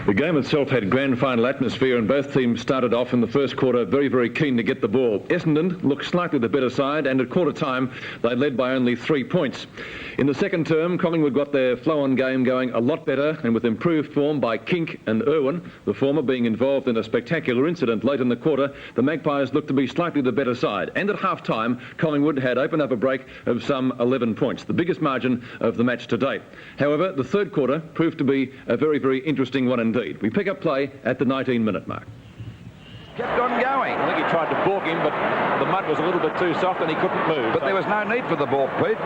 The game itself had grand final atmosphere, and both teams started off in the first quarter very, very keen to get the ball. Essendon looked slightly the better side, and at quarter time they led by only 3 points. In the second term, Collingwood got their flow-on game going a lot better, and with improved form by Kink and Irwin, the former being involved in a spectacular incident late in the quarter, the Magpies looked to be slightly the better side. And at half-time, Collingwood had opened up a break of some 11 points, the biggest margin of the match to date. However, the third quarter proved to be a very, very interesting one indeed. We pick up play at the 19-minute mark. Kept on going. I think he tried to balk him, but the mud was a little bit too soft and he couldn't move. But there was no need for the balk, Pete.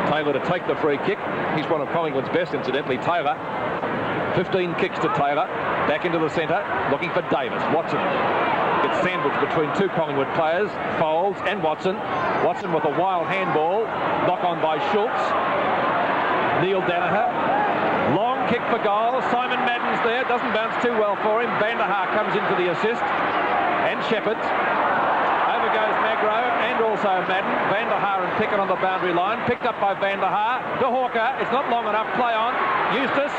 Taylor to take the free kick. He's one of Collingwood's best, incidentally. Taylor. 15 kicks to Taylor. Back into the centre, looking for Davis. Watson gets sandwiched between two Collingwood players, Foles and Watson. Watson with a wild handball. Knock on by Schultz. Neil Danaher. Long kick for goal. Simon Madden's there. Doesn't bounce too well for him. Van der Haar comes in for the assist. And Shepherd. Over goes Magro and also Madden. Van der Haar and Pickett on the boundary line. Picked up by Van der Haar. De Hawker. It's not long enough. Play on. Eustace.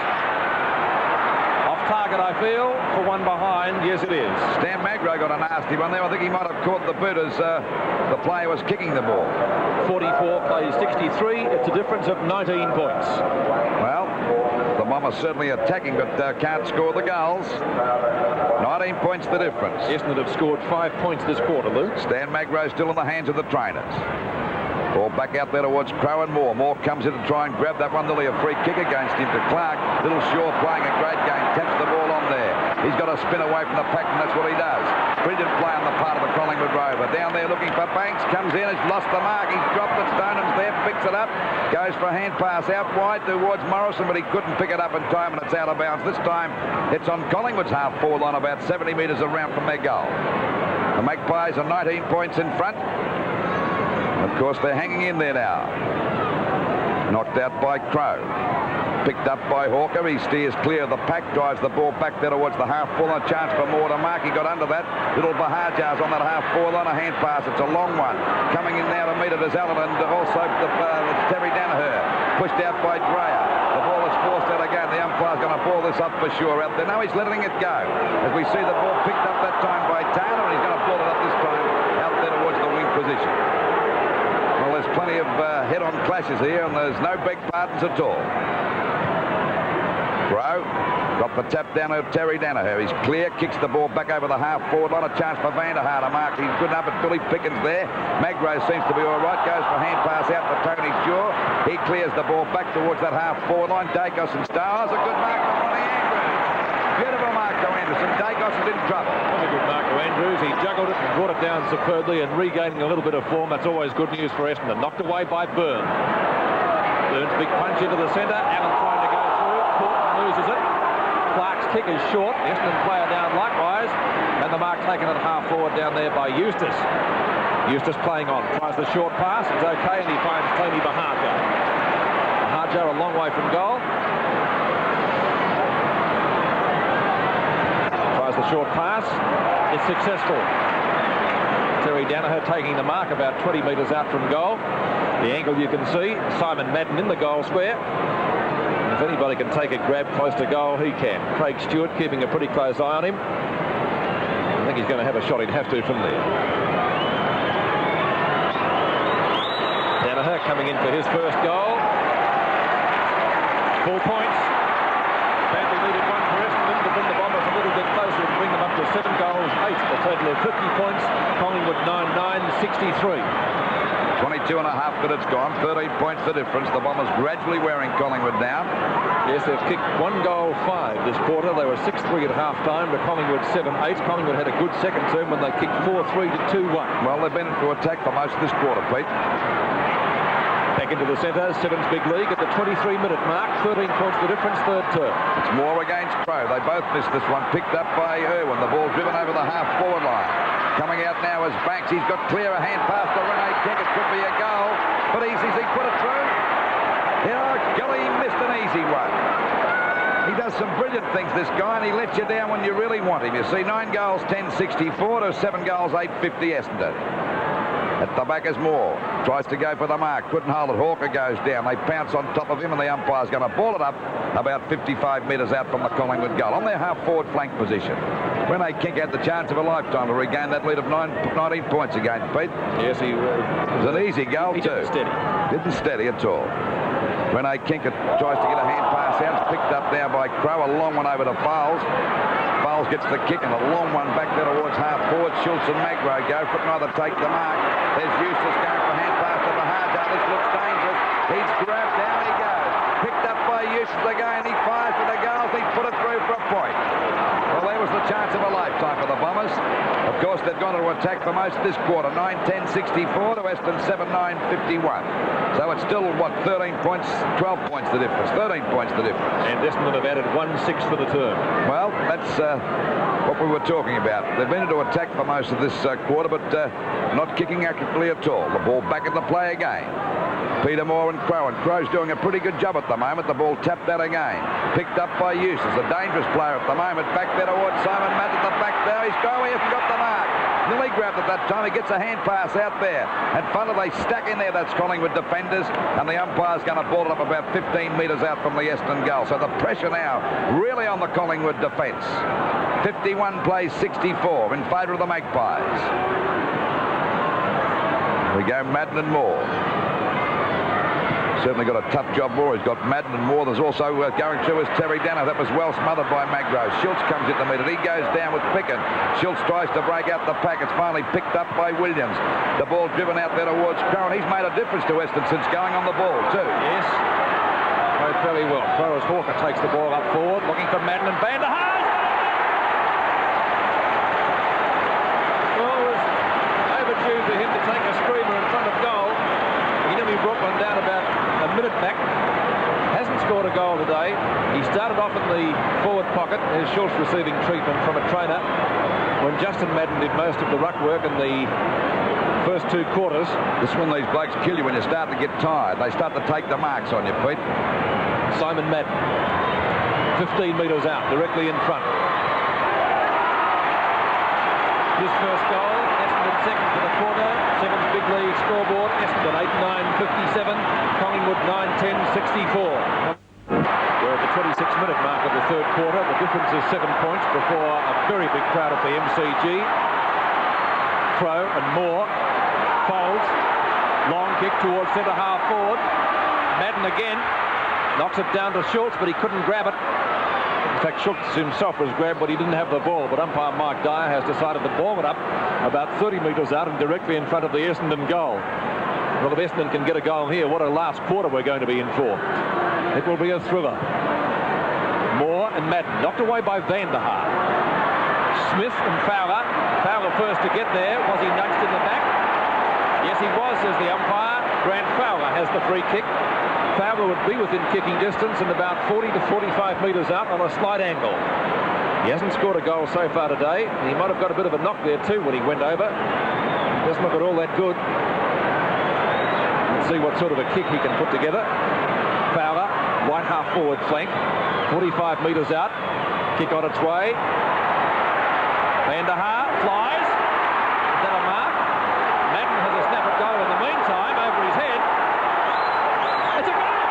Off target, I feel, for one behind. Yes, it is. Stan Magro got a nasty one there. I think he might have caught the boot as the player was kicking the ball. 44 plays 63. It's a difference of 19 points. Well, the Bombers certainly attacking, but can't score the goals. 19 points the difference. Essendon have scored 5 points this quarter, Luke. Stan Magro still in the hands of the trainers. Ball back out there towards Crow and Moore. Moore comes in to try and grab that one. Nearly a free kick against him to Clark. Little Shaw playing a great game. Taps the ball on there. He's got to spin away from the pack, and that's what he does. Brilliant play on the part of the Collingwood Rover. Down there looking for Banks. Comes in, has lost the mark. He's dropped it. Stonham's there, picks it up. Goes for a hand pass out wide towards Morrison, but he couldn't pick it up in time, and it's out of bounds. This time, it's on Collingwood's half-forward line, about 70 metres around from their goal. The Magpies are 19 points in front. Of course, they're hanging in there now. Knocked out by Crow. Picked up by Hawker. He steers clear of the pack, drives the ball back there towards the half-forward line. A chance for Moore to mark. He got under that. Little Bahajar's on that half-forward line. A hand pass. It's a long one. Coming in now to meet it is Allen, and also Terry Danaher. Pushed out by Dreyer. The ball is forced out again. The umpire's going to ball this up for sure out there. Now he's letting it go. As we see the ball picked up that time by Taylor, and he's going to ball it up this time out there towards the wing position. Well, there's plenty of head-on clashes here, and there's no big pardons at all. Crow got the tap down to Terry Danaher. He's clear, kicks the ball back over the half-forward line. A chance for Van der Haar to mark. He's good enough at Billy Pickens there. Magro seems to be all right. Goes for hand pass out to Tony Shaw. He clears the ball back towards that half-forward line. Dacos and Stars. A good mark from Ronnie Andrews. Beautiful mark to Anderson. Dacos is in trouble. That's a good mark to Andrews. He juggled it and brought it down superbly and regaining a little bit of form. That's always good news for Essendon. Knocked away by Byrne. Byrne's big punch into the centre. Allen trying to go through. Portman loses it. Clark's kick is short. The Essendon player down likewise. And the mark taken at half-forward down there by Eustace. Eustace playing on. Tries the short pass. It's okay, and he finds Tony Bahajar. Bahajar a long way from goal. Tries the short pass. It's successful. Terry Danaher taking the mark about 20 metres out from goal. The angle you can see. Simon Madden in the goal square. If anybody can take a grab close to goal, he can. Craig Stewart keeping a pretty close eye on him. I think he's going to have a shot. He'd have to from there. Danaher coming in for his first goal. 4 points. Badly needed one for Essendon to bring the Bombers a little bit closer and bring them up to 7 goals, 8, a total of 50 points. Collingwood 9-9, 63. 22 and a half minutes gone, 13 points the difference. The Bombers gradually wearing Collingwood down. Yes, they've kicked 1 goal 5 this quarter. They were 6-3 at half-time to Collingwood 7-8. Collingwood had a good second term when they kicked 4-3 to 2-1. Well, they've been into attack for most of this quarter, Pete. Back into the centre, Sevens big league at the 23-minute mark. 13 points the difference, third term. It's Moore against Crow. They both missed this one. Picked up by Irwin. The ball driven over the half-forward line. Coming out now is Banks. He's got clear, a hand pass to Rene Kek. It could be a goal. But easy, he put it through. Golly, he missed an easy one. He does some brilliant things, this guy, and he lets you down when you really want him. You see, 9 goals, 10-64 to 7 goals, 8-50 Essendon. At the back is Moore. Tries to go for the mark. Couldn't hold it. Hawker goes down. They pounce on top of him, and the umpire's going to ball it up about 55 metres out from the Collingwood goal on their half-forward flank position. Rene Kink had the chance of a lifetime to regain that lead of 19 points against Pete. Yes, it was an easy goal, he too. Didn't steady at all. Rene Kink tries to get a hand pass out. It's picked up now by Crow. A long one over to Fowles. Fowles gets the kick and a long one back there towards half forward. Schultz and Magro go. Couldn't either take the mark. There's Eustace going for hand pass to Mahaja. This looks dangerous. He's grabbed. Down he goes. Picked up by Eustace again. He fires for the goals. He put it through for a point. Well, there was the chance of a lifetime for the Bombers. Of course, they've gone to attack for most of this quarter. 9-10-64 to Essendon 7-9-51. So it's still, what, 13 points, 12 points the difference, 13 points the difference. And Essendon have added 1-6 for the term. Well, that's what we were talking about. They've been into attack for most of this quarter, but not kicking accurately at all. The ball back into play again. Peter Moore and Crow. And Crow's doing a pretty good job at the moment. The ball tapped out again. Picked up by Eustace. A dangerous player at the moment. Back there towards Simon Matt at the back there. He's going. He hasn't got the mark. Nearly grabbed at that time. He gets a hand pass out there. And finally they stack in there. That's Collingwood defenders. And the umpire's going to ball it up about 15 metres out from the Essendon goal. So the pressure now really on the Collingwood defence. 51 plays 64 in favour of the Magpies. We go Madden and Moore. Certainly got a tough job, Moore. He's got Madden and Moore. There's also going through is Terry Dano. That was well smothered by Magro. Schultz comes in the middle. He goes down with Picken. Schultz tries to break out the pack. It's finally picked up by Williams. The ball driven out there towards Crow. He's made a difference to Essendon since going on the ball, too. Yes. Played very well. Crow as Hawker takes the ball up forward, looking for Madden and Van der Haag. Well, it was overdue for him to take a screamer in front of goal. He nearly brought one down about a minute back. Hasn't scored a goal today. He started off in the forward pocket. There's Schultz receiving treatment from a trainer when Justin Madden did most of the ruck work in the first two quarters. This is when these blokes kill you when you start to get tired. They start to take the marks on you, Pete. Simon Madden, 15 metres out, directly in front. His first goal, Essendon second for the quarter. Seventh big league scoreboard. Essendon 8-9-57. Collingwood 9-10-64. We're at the 26-minute mark of the third quarter. The difference is 7 points before a very big crowd at the MCG. Crow and Moore. Folds. Long kick towards centre half forward. Madden again. Knocks it down to Schultz, but he couldn't grab it. In fact, Schultz himself was grabbed, but he didn't have the ball. But umpire Mike Dyer has decided to ball it up about 30 metres out and directly in front of the Essendon goal. Well, if Essendon can get a goal here, what a last quarter we're going to be in for. It will be a thriller. Moore and Madden knocked away by Van der Haag. Smith and Fowler. Fowler first to get there. Was he nudged in the back? Yes, he was, says the umpire. Grant Fowler has the free kick. Fowler would be within kicking distance and about 40 to 45 metres out on a slight angle. He hasn't scored a goal so far today. He might have got a bit of a knock there too when he went over. Doesn't look at all that good. Let's see what sort of a kick he can put together. Fowler, right half forward flank, 45 metres out. Kick on its way. Van der Haag flies. Is that a mark? Madden has a snap at goal in the meantime over his head. It's a goal!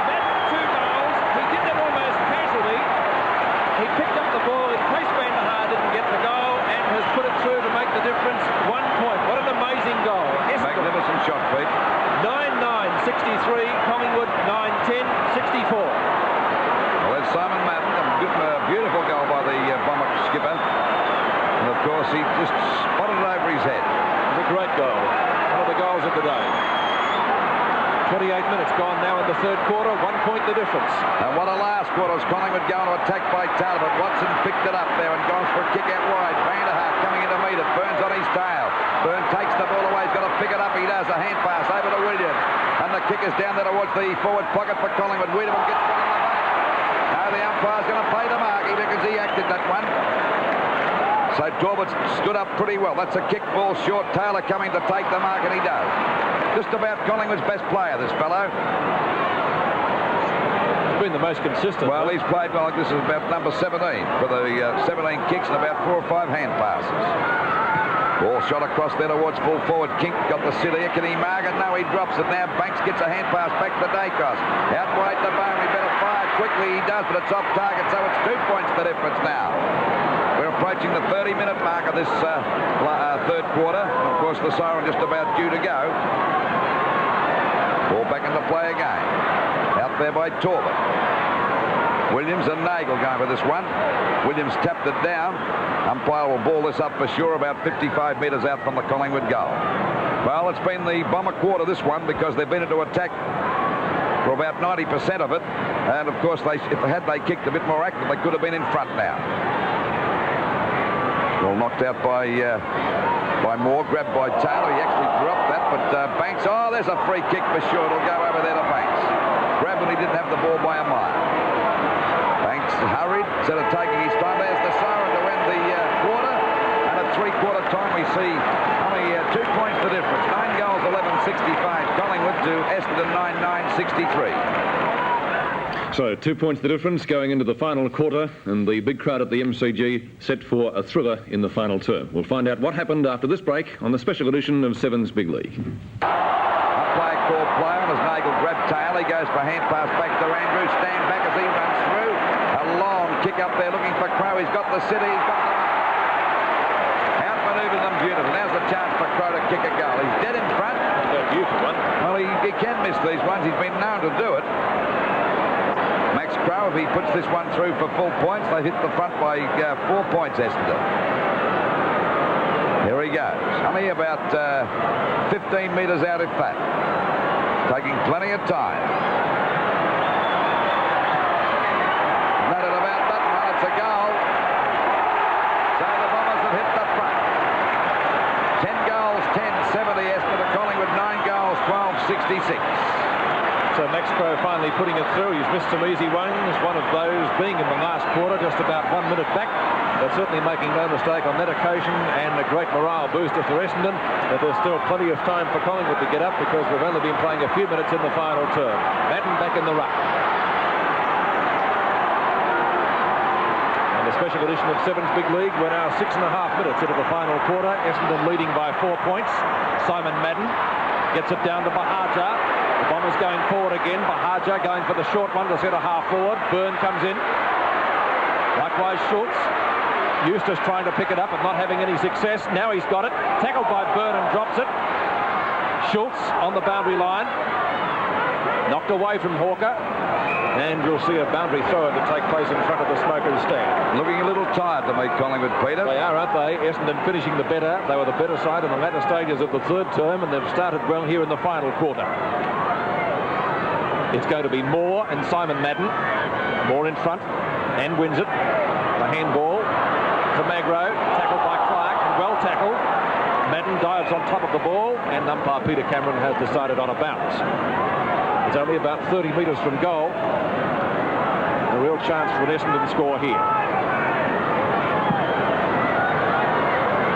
Madden, 2 goals. He did that almost casually. He picked up the ball in case Van der Haag didn't get the goal and has put it through to make the difference. 1 point. What an amazing goal. Magnificent shot, Pete. 9-9-63. Collingwood 9-10-64. Well, there's Simon Madden. A beautiful goal by the Bomber skipper. And, of course, he just spotted it over his head. It was a great goal. One of the goals of the day. 28 minutes gone now in the third quarter. 1 point the difference. And what a last quarter as Collingwood going to attack by Taylor. But Watson picked it up there and goes for a kick out wide. Van der Haag coming in to meet it. Burns on his tail. Burns takes the ball away. He's got to pick it up. He does. A hand pass over to Williams. And the kick is down there towards the forward pocket for Collingwood. Wiedemann gets one in the back. Now the umpire's going to play the mark. He reckons he acted that one. So Talbot stood up pretty well. That's a kick ball short. Taylor coming to take the mark, and he does. Just about Collingwood's best player, this fellow. He's been the most consistent. Well, he's played well. This is about number 17 for the 17 kicks and about 4 or 5 hand passes. Ball shot across there towards full forward. Kink got the sit here. Can he mark it? No, he drops it now. Banks gets a hand pass back to Dacos. Out wide the bone. He better fire quickly. He does, but it's off target, so it's 2 points the difference now. We're approaching the 30-minute mark of this third quarter. Of course, the siren just about due to go. Ball back into play again. Out there by Torben. Williams and Nagel going for this one. Williams tapped it down. Umpire will ball this up for sure about 55 metres out from the Collingwood goal. Well, it's been the Bomber quarter, this one, because they've been into attack for about 90% of it. And, of course, if they kicked a bit more active, they could have been in front now. Well, knocked out by Moore, grabbed by Taylor. He actually dropped that, but Banks, oh, there's a free kick for sure. It'll go over there to Banks. Grabbed when he didn't have the ball by a mile. Banks hurried, instead of taking his time. There's the siren to end the quarter. And at three-quarter time, we see only 2 points the difference. 9 goals, 11-65. Collingwood to Essendon 9-9-63. So 2 points the difference going into the final quarter, and the big crowd at the MCG set for a thriller in the final term. We'll find out what happened after this break on the special edition of Seven's Big League. Umpire called play on as Nagel grabbed tail. He goes for hand pass back to Andrews. Stand back as he runs through. A long kick up there looking for Crow. He's got the city. He's got the outmanoeuvred them beautifully. Now's the chance for Crow to kick a goal. He's dead in front. That's a beautiful one. Well, he can miss these ones. He's been known to do it. Max Crow, if he puts this one through for full points, they hit the front by 4 points, Essendon. Here he goes. Only about 15 metres out, if that. Taking plenty of time. Not at about that one. It's a goal. So the Bombers have hit the front. 10 goals, 10-70 Essendon to Collingwood. 9 goals, 12-66. So Max Crow finally putting it through. He's missed some easy ones. One of those being in the last quarter, just about 1 minute back. But certainly making no mistake on that occasion, and a great morale booster for Essendon. But there's still plenty of time for Collingwood to get up because we've only been playing a few minutes in the final term. Madden back in the ruck. And the special edition of Seven's Big League. We're now 6.5 minutes into the final quarter. Essendon leading by 4 points. Simon Madden gets it down to Bahaja. The Bombers going forward again. Bahaja going for the short one to centre half forward. Byrne comes in. Likewise Schultz. Eustace trying to pick it up but not having any success. Now he's got it. Tackled by Byrne and drops it. Schultz on the boundary line. Knocked away from Hawker. And we'll see a boundary throw to take place in front of the Smokers stand. Looking a little tired to make Collingwood, Peter. They are, aren't they? Essendon finishing the better. They were the better side in the latter stages of the third term, and they've started well here in the final quarter. It's going to be Moore and Simon Madden. Moore in front and wins it. The handball to Magro. Tackled by Clark. Well tackled. Madden dives on top of the ball, and umpire Peter Cameron has decided on a bounce. It's only about 30 metres from goal. A real chance for an Essendon score here.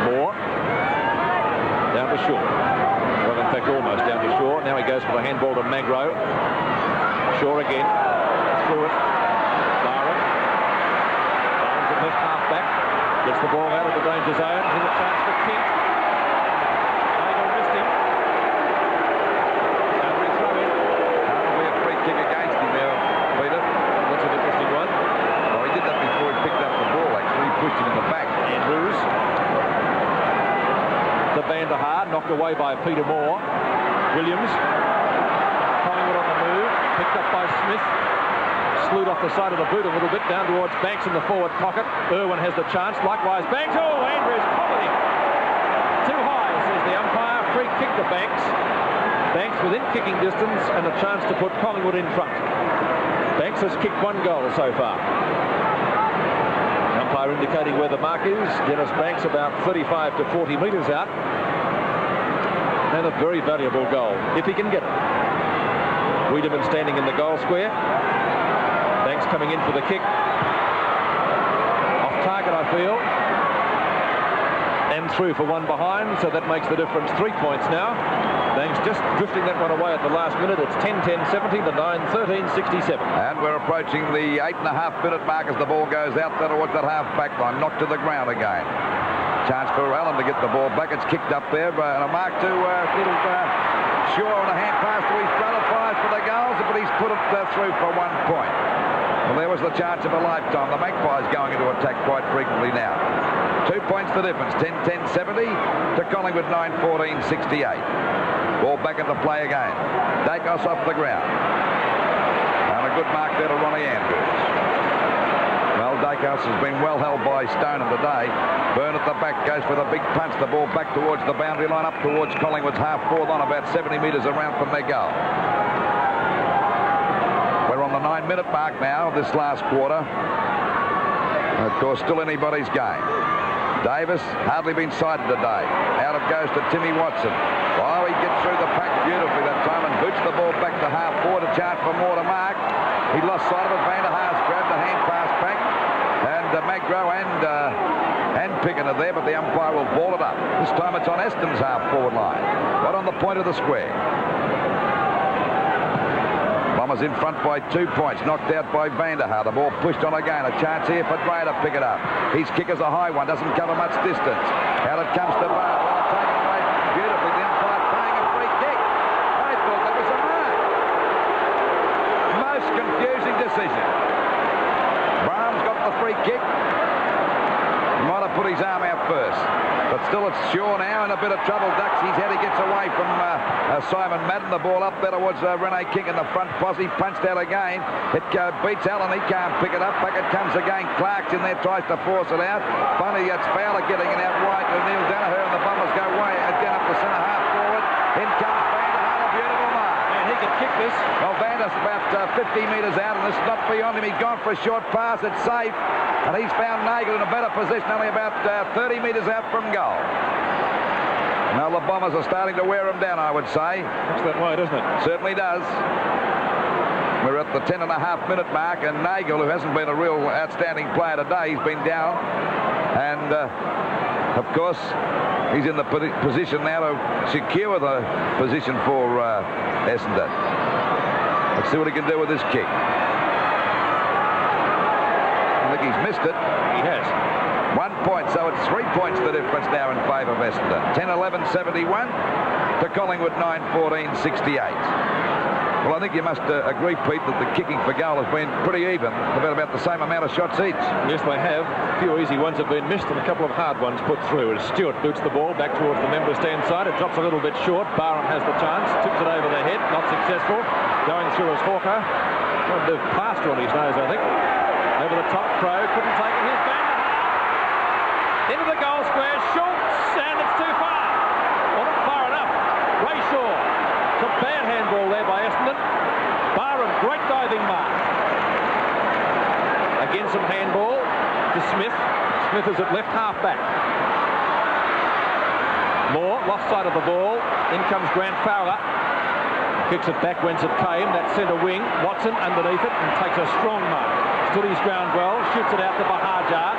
Moore down to Shaw. Well, in fact, almost down to Shaw. Now he goes for the handball to Magro. Shaw again. Through it. Darwin. Darwin's at left half back. Gets the ball out of the danger zone. Here's a chance for King. Nagel missed him. Boundary throw in. That'll be a free kick against him there, Peter. That's an interesting one. Oh, he did that before he picked up the ball, actually. He pushed him in the back. Andrews. The Vanderhaar, knocked away by Peter Moore. Williams. Collingwood on the move. Picked up by Smith. Slewed off the side of the boot a little bit, down towards Banks in the forward pocket. Irwin has the chance. Likewise, Banks. Oh, Andrews collared him. Too high, says the umpire. Free kick to Banks. Banks within kicking distance and a chance to put Collingwood in front. Banks has kicked 1 goal so far. The umpire indicating where the mark is. Dennis Banks about 35 to 40 metres out. And a very valuable goal, if he can get it. Wiedemann standing in the goal square. Banks coming in for the kick. Off target, I feel. And through for 1 behind, so that makes the difference 3 points now. Banks just drifting that one away at the last minute. It's 10-10-70 to 9-13-67. And we're approaching the 8.5 minute mark as the ball goes out there towards that half-back line. Knocked to the ground again. Chance for Allen to get the ball back. It's kicked up there, and a mark to little Shaw on a hand pass to his brother. Fires for the goals, but he's put it through for 1 point. Well, there was the chance of a lifetime. The Magpies going into attack quite frequently now. 2 points the difference. 10-10-70 to Collingwood 9-14-68. Ball back into play again. Dacos off the ground. And a good mark there to Ronnie Andrews. Well, Dacos has been well held by Stoneham today. Byrne at the back goes for the big punch. The ball back towards the boundary line, up towards Collingwood's half-forward line, about 70 metres around from their goal. We're on the 9-minute mark now of this last quarter. And of course, still anybody's game. Davis hardly been sighted today. Out it goes to Timmy Watson. Oh, he gets through the pack beautifully that time and boots the ball back to half-forward. A chance for more to mark. He lost sight of it. Van der Haas grabbed the hand pass back. And Magro and Picken are there, but the umpire will ball it up. This time it's on Essendon's half-forward line. Right on the point of the square. Bombers in front by 2 points. Knocked out by Van der Haas. The ball pushed on again. A chance here for Gray to pick it up. His kick is a high one. Doesn't cover much distance. Out it comes to Barr. Well, taken away beautifully. The umpire playing a free kick. I thought that was a mark. Most confusing decision. Brown's got the free kick. He might have put his arm out first. But still it's Shaw now in a bit of trouble. Ducks his head. He gets away from Simon Madden. The ball up there towards Rene King in the front posse. Punched out again. It beats Allen. He can't pick it up. Back it comes again. Clark's in there. Tries to force it out. Finally it's Fowler getting it out wide to Neil Danaher. And the Bombers go way again up the centre half forward. In comes Van der Haas. A beautiful mark. And he can kick this. Well, Van der's about 50 metres out. And this is not beyond him. He's gone for a short pass. It's safe. And he's found Nagel in a better position, only about 30 metres out from goal. Now the Bombers are starting to wear him down, I would say. Looks that way, doesn't it? Certainly does. We're at the 10.5-minute mark, and Nagel, who hasn't been a real outstanding player today, he's been down. And, of course, he's in the position now to secure the position for Essendon. Let's see what he can do with this kick. I think he's missed it. He has. 1 point, so it's 3 points the difference now in favour of Essendon. 10-11-71 to Collingwood 9-14-68. Well, I think you must agree, Pete, that the kicking for goal has been pretty even. They've had about the same amount of shots each. Yes, they have. A few easy ones have been missed and a couple of hard ones put through. As Stewart boots the ball back towards the member stand side. It drops a little bit short. Barham has the chance. Tips it over the head. Not successful. Going through as Hawker. Got a bit of plaster on his nose, I think. Over the top, Crow couldn't take it. Here's Van der Haas. Into the goal square, Schultz, and it's too far. Well, not far enough. Rayshaw. It's a bad handball there by Essendon. Barham, great diving mark. Again, some handball to Smith. Smith is at left half back. Moore lost sight of the ball. In comes Grant Fowler. Kicks it back whence it came. That centre wing. Watson underneath it and takes a strong mark. Stood his ground well, shoots it out to Bahajar,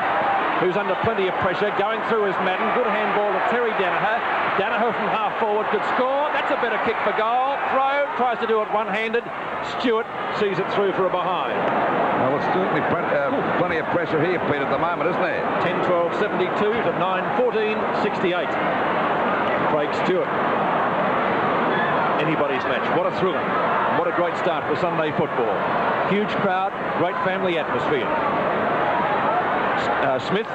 who's under plenty of pressure. Going through is Madden. Good handball to Terry Danaher. Danaher from half forward could score. That's a better kick for goal. Throw, tries to do it one-handed. Stewart sees it through for a behind. Well, it's certainly plenty of pressure here, Pete, at the moment, isn't there? 10-12-72 to 9-14-68. Craig Stewart. Anybody's match. What a thriller. What a great start for Sunday football. Huge crowd, great family atmosphere. Smith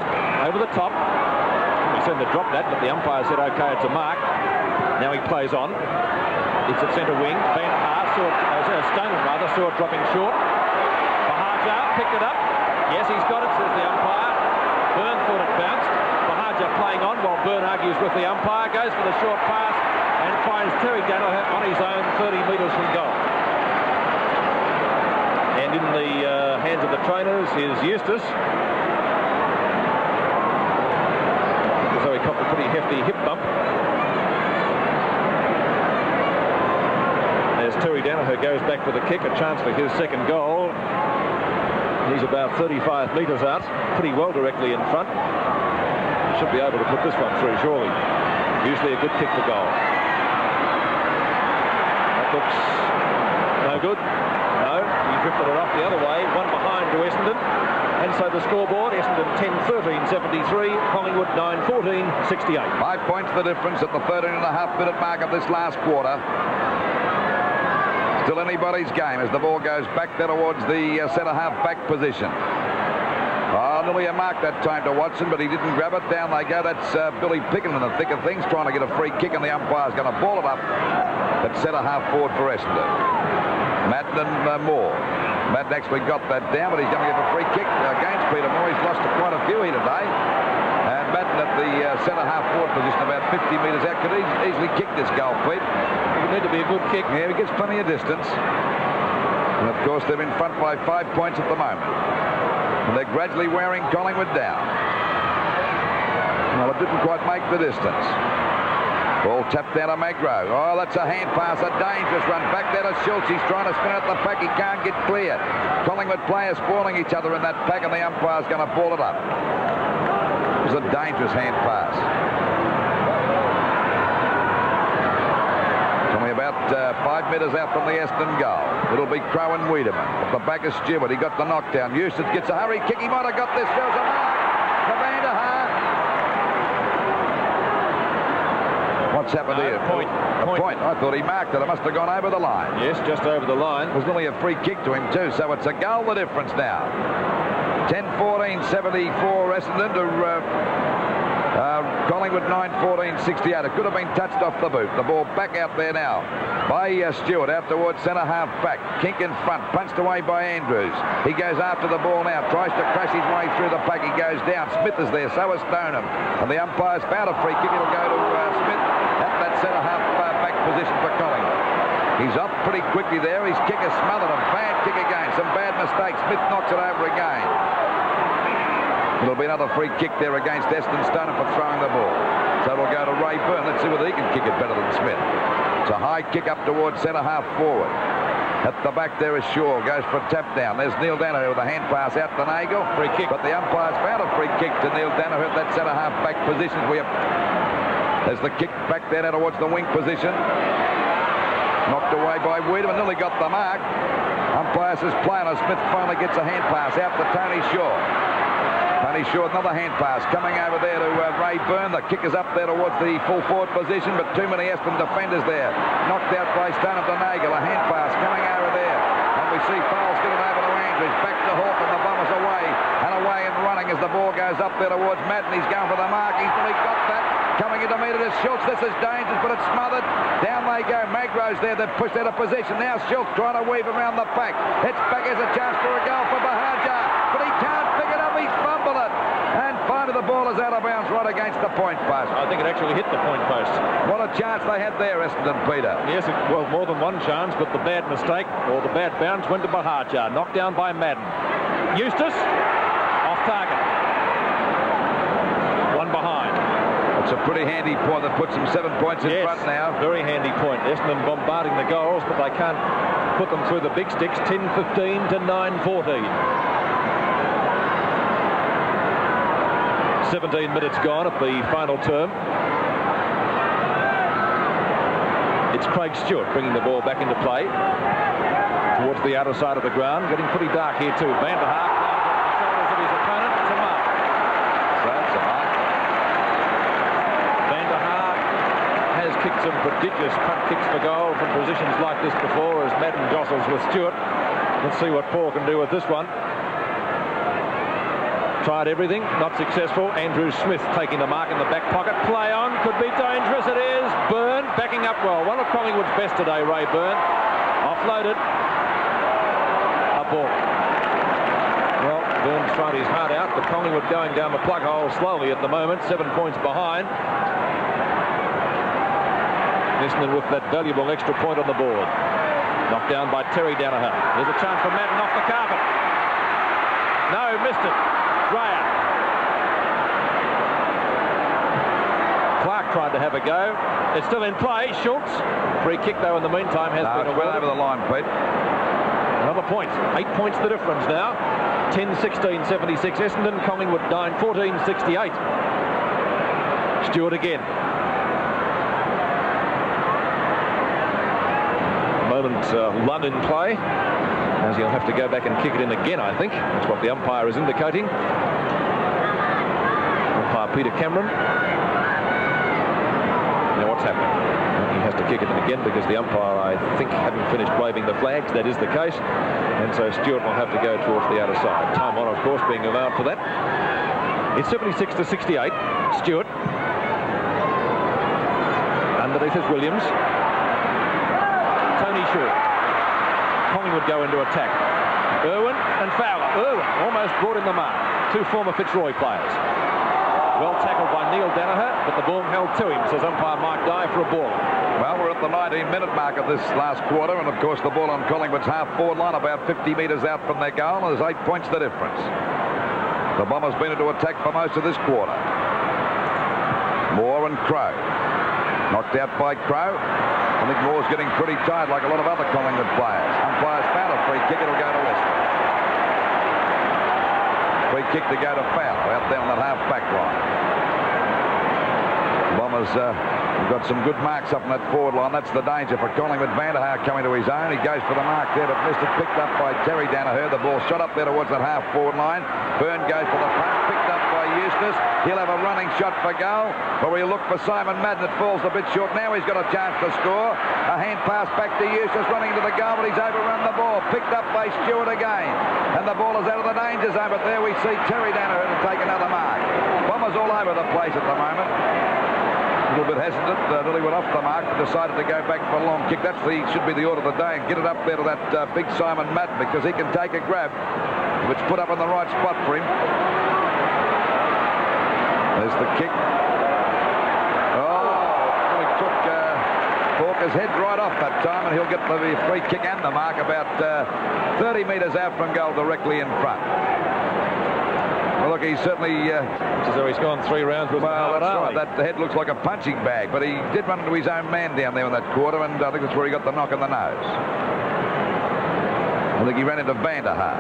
over the top. He said to drop that, but the umpire said, OK, it's a mark. Now he plays on. It's at centre wing. Van der Haas saw it dropping short. Bahajar picked it up. Yes, he's got it, says the umpire. Byrne thought it bounced. Bahajar playing on while Byrne argues with the umpire. Goes for the short pass and finds Terry Danaher on his own 30 metres from goal. And in the hands of the trainers is Eustace. So he copped a pretty hefty hip bump. As Terry Danaher goes back for the kick, a chance for his second goal. He's about 35 metres out, pretty well directly in front. Should be able to put this one through, surely. Usually a good kick for goal. That looks no good. No, he drifted it off the other way. One behind to Essendon. And so the scoreboard, Essendon 10-13-73, Collingwood 9-14-68. 5 points the difference at the 13.5-minute mark of this last quarter. Still anybody's game as the ball goes back there towards the centre-half back position. Nearly a mark that time to Watson, but he didn't grab it. Down they go. That's Billy Picken in the thick of things, trying to get a free kick, and the umpire's going to ball it up at centre-half forward for Essendon. Madden and Moore. Madden actually got that down, but he's going to give a free kick against Peter Moore. He's lost quite a few here today. And Madden at the centre-half forward position, about 50 metres out, could easily kick this goal, Pete. It would need to be a good kick. Yeah, he gets plenty of distance. And, of course, they're in front by 5 points at the moment. And they're gradually wearing Collingwood down. Well, it didn't quite make the distance. Ball tapped down to Magro. Oh, that's a hand pass, a dangerous run. Back there to Schultz. He's trying to spin out the pack. He can't get clear. Collingwood players spoiling each other in that pack, and the umpire's going to ball it up. It was a dangerous hand pass. It's only about 5 metres out from the Essendon goal. It'll be Crow and Wiedemann. At the back of Stewart. He got the knockdown. Eustace gets a hurry kick. He might have got this. There's a mark for Van der Haar. What's happened here? Point. I thought he marked it. It must have gone over the line. Yes, just over the line. It was nearly a free kick to him too, so it's a goal the difference now. 10-14-74 Essendon to Collingwood 9-14-68. It could have been touched off the boot. The ball back out there now by Stewart out towards centre-half back. Kink in front, punched away by Andrews. He goes after the ball now, tries to crash his way through the pack. He goes down. Smith is there, so is Stoneham. And the umpire's found a free kick. It'll go to Smith at that centre-half back position for Collingwood. He's up pretty quickly there. His kick is smothered. A bad kick again. Some bad mistakes. Smith knocks it over again. It'll be another free kick there against Essendon Stoneham for throwing the ball. So it'll go to Ray Byrne. Let's see whether he can kick it better than Smith. It's a high kick up towards centre-half forward. At the back there is Shaw. Goes for a tap down. There's Neil Danaher with a hand pass out to Nagel. Free kick. But the umpire's found a free kick to Neil Danaher at that centre-half back position. There's the kick back there now towards the wing position. Knocked away by Wiedemann. Nearly got the mark. Umpire says play on. Smith finally gets a hand pass out to Tony Shaw. Tony Shaw, another hand pass coming over there to Ray Byrne. The kick is up there towards the full forward position, but too many Essendon defenders there. Knocked out by Stoneham to Nagel. A hand pass coming over there. And we see Fowles get it over to Andrews. Back to Hawke, and the Bombers away and running as the ball goes up there towards Madden. He's going for the mark. He's really got that. Coming into metre to Schultz. This is dangerous, but it's smothered. Down they go. Magro's there. They've pushed out of position. Now Schultz trying to weave around the pack. It's back as a chance for a goal for Bahajar, but he can't pick it up. He's fumbled it. And finally the ball is out of bounds right against the point post. I think it actually hit the point post. What a chance they had there, Essendon, Peter. Yes, well, more than one chance, but the bad mistake, or the bad bounce, went to Bahajar. Knocked down by Madden. Eustace, off target. One behind. It's a pretty handy point that puts them 7 points in front now. Very handy point. Essendon bombarding the goals, but they can't put them through the big sticks. 10-15 to 9-14. 17 minutes gone at the final term. It's Craig Stewart bringing the ball back into play towards the outer side of the ground. Getting pretty dark here too. Van der Haar climbs on the shoulders of his opponent. It's a mark. So that's a mark. Van der Haar has kicked some prodigious punt kicks for goal from positions like this before as Madden jostles with Stewart. Let's see what Paul can do with this one. Tried everything, not successful. Andrew Smith taking the mark in the back pocket. Play on, could be dangerous. It is. Byrne backing up well. One of Collingwood's best today, Ray Byrne. Offloaded. A ball. Well, Byrne's tried his heart out, but Collingwood going down the plug hole slowly at the moment. 7 points behind. Essendon with that valuable extra point on the board. Knocked down by Terry Danaher. There's a chance for Madden off the carpet. No, missed it. Dreyer. Clark tried to have a go. It's still in play. Schultz. Free kick, though, in the meantime has been awarded. Over the line, Pete. Another point. 8 points the difference now. 10-16-76 Essendon. Collingwood 9-14-68. Stewart again. Moment Lund in play. as he'll have to go back and kick it in again, I think. That's what the umpire is indicating. Umpire Peter Cameron. Now what's happening? He has to kick it in again because the umpire, I think, hadn't finished waving the flags. That is the case. And so Stewart will have to go towards the outer side. Time on, of course, being allowed for that. It's 76-68. Stewart. Underneath is Williams. Tony Short. Collingwood go into attack. Irwin and Fowler. Irwin almost brought in the mark. Two former Fitzroy players. Well tackled by Neil Danaher, but the ball held to him, says umpire Mike Dye for a ball. Well, we're at the 19-minute mark of this last quarter, and of course the ball on Collingwood's half-forward line, about 50 metres out from their goal, and there's 8 points the difference. The Bombers been into attack for most of this quarter. Moore and Crow. Knocked out by Crow. I think Moore's getting pretty tired, like a lot of other Collingwood players. Umpire's found a free kick. It'll go to Western. Free kick to go to Fowler out there on that half-back line. Bombers have got some good marks up on that forward line. That's the danger for Collingwood. Van der Haar coming to his own. He goes for the mark there, but missed it. Picked up by Terry Danaher. The ball shot up there towards that half-forward line. Byrne goes for the punt. Picked up by Eustace. He'll have a running shot for goal, but we look for Simon Madden. It falls a bit short. Now he's got a chance to score. A hand pass back to Eustace, running to the goal, but he's overrun the ball. Picked up by Stewart again, and the ball is out of the danger zone, but there we see Terry Danaher to take another mark. Bombers all over the place at the moment. A little bit hesitant, nearly went off the mark, but decided to go back for a long kick. That's should be the order of the day, and get it up there to that big Simon Madden, because he can take a grab if it's put up in the right spot for him. There's the kick. Oh, he took Hawker's head right off that time, and he'll get the free kick and the mark about 30 metres out from goal, directly in front. Well, look, he's certainly... It's as though he's gone 3 rounds with well, that's right. That head looks like a punching bag, but he did run into his own man down there in that quarter, and I think that's where he got the knock on the nose. I think he ran into Van der Haar.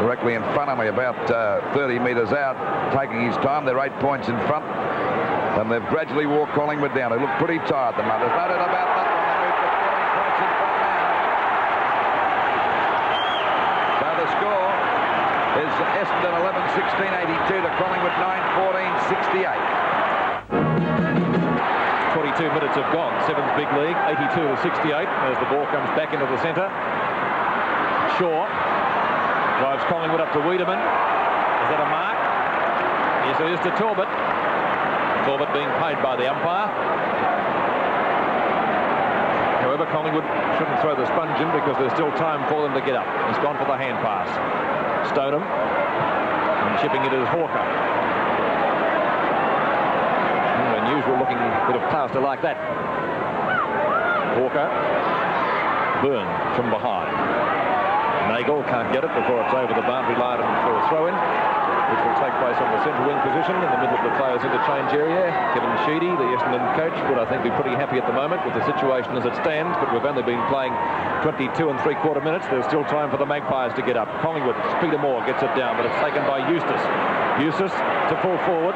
Directly in front of me, about 30 metres out, taking his time. They're 8 points in front, and they've gradually walked Collingwood down. They look pretty tired, the moment. There's no doubt about that one. They moved to 14 points in front now. So the score is Essendon 11-16-82 to Collingwood 9-14-68. 22 minutes have gone. Sevens big league, 82-68, as the ball comes back into the centre. Shaw drives Collingwood up to Wiedemann. Is that a mark? Yes, it is to Talbot. Talbot being paid by the umpire. However, Collingwood shouldn't throw the sponge in because there's still time for them to get up. He's gone for the hand pass. Stoneham. And shipping it is Hawker. Unusual looking bit of plaster like that. Hawker. Byrne from behind. Nagel can't get it before it's over the boundary line for a throw-in, which will take place on the centre wing position in the middle of the players' interchange area. Kevin Sheedy, the Essendon coach, would I think be pretty happy at the moment with the situation as it stands, but we've only been playing 22 3/4 minutes. There's still time for the Magpies to get up. Collingwood, Peter Moore gets it down, but it's taken by Eustace. Eustace to pull forward.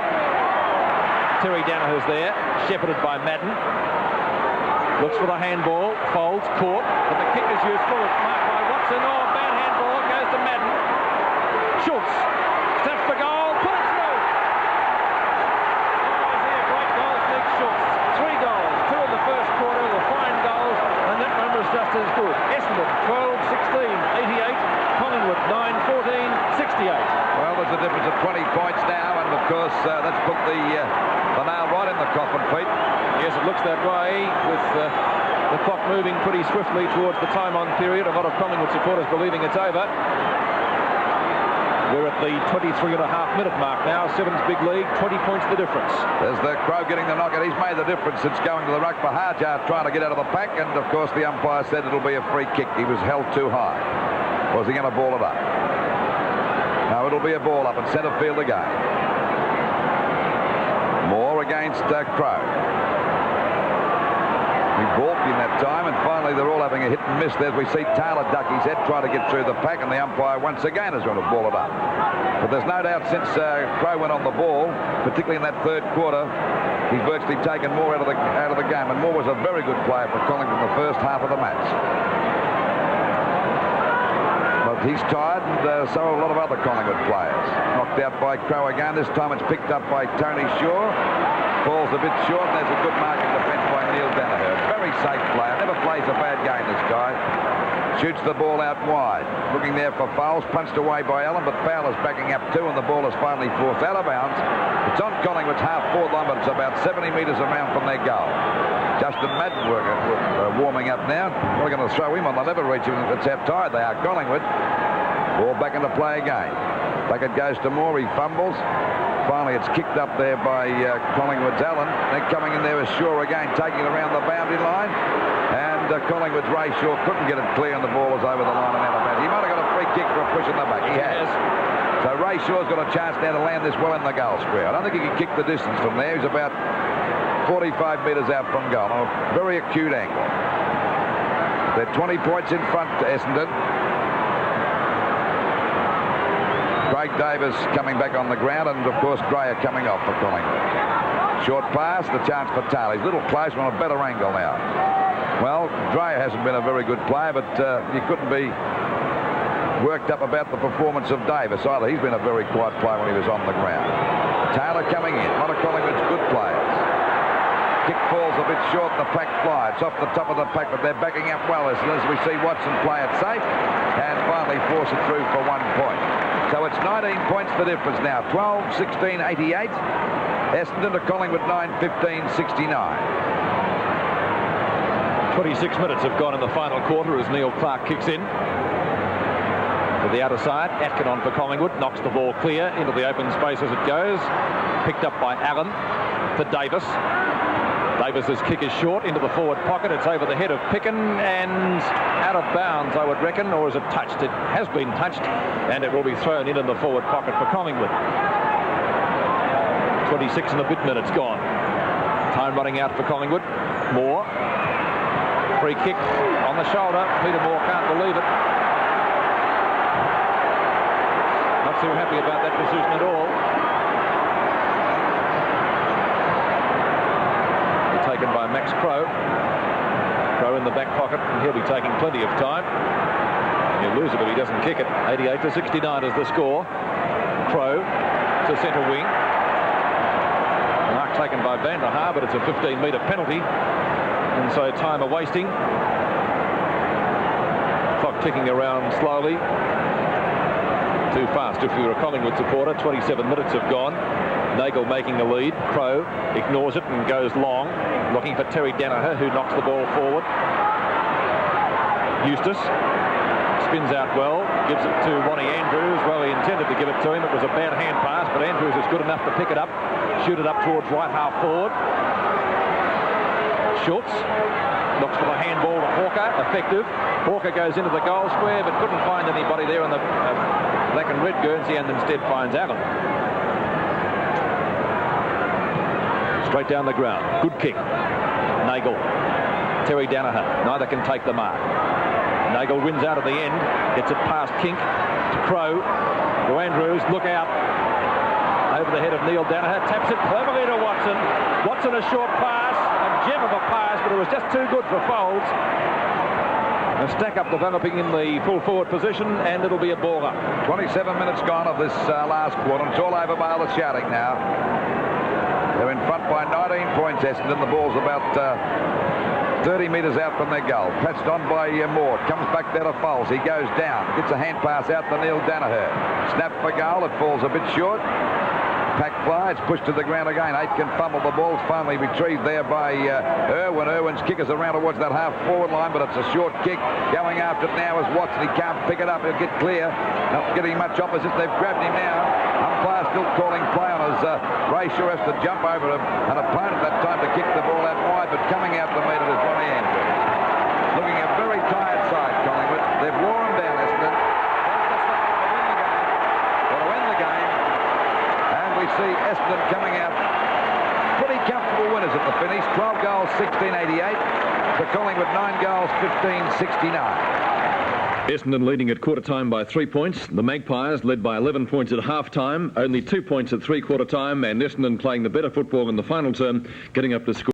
Terry Danaher's there, shepherded by Madden. Looks for the handball, folds, caught, but the kick is useful. It's marked by Watson. Oh, bad handball, goes to Madden. Schultz steps for goal, put it through. Oh, is he a great goal, Nick Schultz? 3 goals, 2 in the first quarter, the fine goals, and that number's just as good. Essendon 12-16-88, Collingwood 9-14-68. Well, there's a difference of 20 points now, and of course that's put the nail right in the coffin, Pete. Yes, it looks that way, with the clock moving pretty swiftly towards the time-on period. A lot of Collingwood supporters believing it's over. We're at the 23.5-minute mark now. Sevens big league, 20 points the difference. There's the Crow getting the knockout. He's made the difference since going to the ruck for Harjar, trying to get out of the pack, and of course the umpire said it'll be a free kick. He was held too high. Was he going to ball it up? No, it'll be a ball up in centre field again. Moore against Crow. He balked in that time, and finally they're all having a hit and miss there. We see Taylor duck his head, trying to get through the pack, and the umpire once again is going to ball it up. But there's no doubt since Crow went on the ball, particularly in that third quarter, he's virtually taken Moore out of the game, and Moore was a very good player for Collingwood in the first half of the match. he's tired, and so are a lot of other Collingwood players. Knocked out by Crow again. This time it's picked up by Tony Shaw. Falls a bit short, and there's a good mark in defence by Neil Danaher. Very safe player. Never plays a bad game, this guy. Shoots the ball out wide. Looking there for Fowles. Punched away by Allen, but Fowler's backing up too, and the ball is finally forced out of bounds. It's on Collingwood's half-forward line, but it's about 70 metres around from their goal. Justin Madden warming up now. We're going to throw him on. They'll never reach him. That's how tired they are, Collingwood. Ball back into play again. Back it goes to Moore. He fumbles. Finally, it's kicked up there by Collingwood's Allen. Then coming in there is Shaw again, taking it around the boundary line. And Collingwood's Ray Shaw couldn't get it clear, and the ball was over the line and out of bounds. He might have got a free kick for a push in the back. He has. So Ray Shaw's got a chance now to land this well in the goal square. I don't think he can kick the distance from there. He's about 45 metres out from goal. A very acute angle. They're 20 points in front to Essendon. Craig Davis coming back on the ground, and of course Dreyer coming off for Collingwood. Short pass, the chance for Taylor. He's a little close on a better angle now. Well, Dreyer hasn't been a very good player, but you couldn't be worked up about the performance of Davis either. He's been a very quiet player when he was on the ground. Taylor coming in. One of Collingwood's good players. Kick falls a bit short, the pack fly. It's off the top of the pack, but they're backing up well as we see Watson play it safe and finally force it through for 1 point. So it's 19 points the difference now. 12-16, 88. Essendon to Collingwood 9-15-69. 26 minutes have gone in the final quarter as Neil Clark kicks in. To the outer side, Atkin on for Collingwood, knocks the ball clear into the open space as it goes. Picked up by Allen for Davis. Davis's kick is short into the forward pocket. It's over the head of Picken and out of bounds, I would reckon, or is it touched? It has been touched, and it will be thrown into the forward pocket for Collingwood. 26 and a bit minutes gone. Time running out for Collingwood. Moore. Free kick on the shoulder. Peter Moore can't believe it. Not too happy about that decision at all. Taken by Max Crow. Crow in the back pocket, and he'll be taking plenty of time. He'll lose it if he doesn't kick it. 88-69 is the score. Crow to centre wing. Mark taken by Van der Haar, but it's a 15-metre penalty, and so time are wasting. Clock ticking around slowly. Too fast if you're a Collingwood supporter. 27 minutes have gone. Nagel making the lead. Crow ignores it and goes long, looking for Terry Danaher, who knocks the ball forward. Eustace spins out well, gives it to Ronnie Andrews. Well, he intended to give it to him. It was a bad hand pass, but Andrews is good enough to pick it up, shoot it up towards right half forward. Schultz looks for the handball to Hawker, effective. Hawker goes into the goal square, but couldn't find anybody there in the black and red Guernsey, and instead finds Allen. Straight down the ground. Good kick. Nagel. Terry Danaher. Neither can take the mark. Nagel wins out at the end. Gets it past Kink to Crow. To Andrews. Look out. Over the head of Neil Danaher. Taps it cleverly to Watson. Watson a short pass. A gem of a pass, but it was just too good for Folds. A stack up developing in the full forward position, and it'll be a ball up. 27 minutes gone of this last quarter. It's all over by all the shouting now. They're in front by 19 points, Essendon. The ball's about 30 metres out from their goal. Patched on by Moore. Comes back there to Foles. He goes down. Gets a hand pass out to Neil Danaher. Snap for goal. It falls a bit short. Pack fly. It's pushed to the ground again. Aitken fumbled the ball. It's finally retrieved there by Irwin. Irwin's kick is around towards that half-forward line, but it's a short kick. Going after it now is Watson. He can't pick it up. He'll get clear. Not getting much opposite. They've grabbed him now. Umpire still calling play on as Ray Shaw has to jump over an opponent that time to kick the ball out wide, but coming out to meet it is Ronnie Andrews. Looking a very tired side, Collingwood. They've worn them down, Essendon. They'll win the game. And we see Essendon coming out pretty comfortable winners at the finish. 12 goals, 16-88. To Collingwood, 9 goals, 15-69. Essendon leading at quarter time by 3 points. The Magpies led by 11 points at half time, only 2 points at three-quarter time, and Essendon playing the better football in the final term, getting up to score.